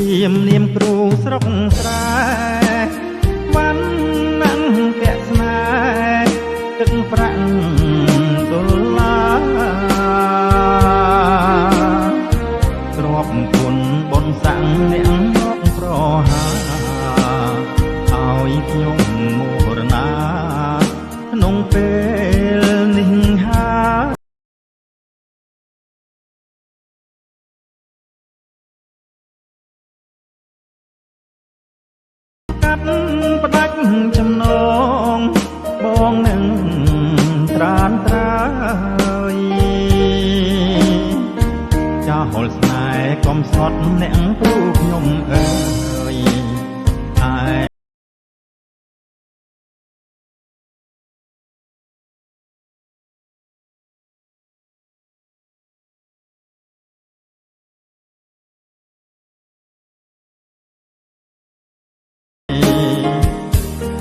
ៀមនាមគ្រូស្រុកស្រែវ៉ាន់ណាំងពាក់ស្នេហ៍ទឹកប្រាក់ដុល្លារទ្របគុណបុណ្យស័ក្តិអ្នកមកប្រហាឲ្យខ្ញុំមរណាក្នុងពេលនេះកាត់ផ្ដាច់ចំណងបងនឹងត្រានត្រើយចាហុលស្នេហ៍កំសត់អ្នកគ្រូខ្ញុំអើយ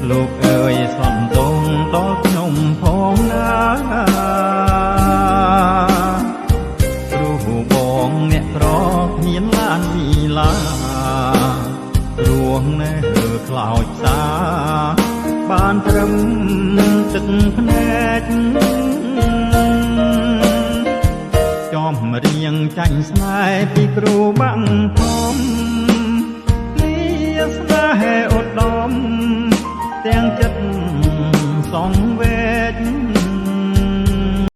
លោកអើយស្លំតងដល់ខ្ញុំផងណាគ្រូបងអ្នកក្រគ្មានឡានវីឡារួងនៅខ្លោចផ្សាបានត្រឹមទឹកភ្នែកចំរៀងចាញ់ស្នេហ៍ពីគ្រូបាំងធំលាស្នេហ៍ឧត្តមទាំង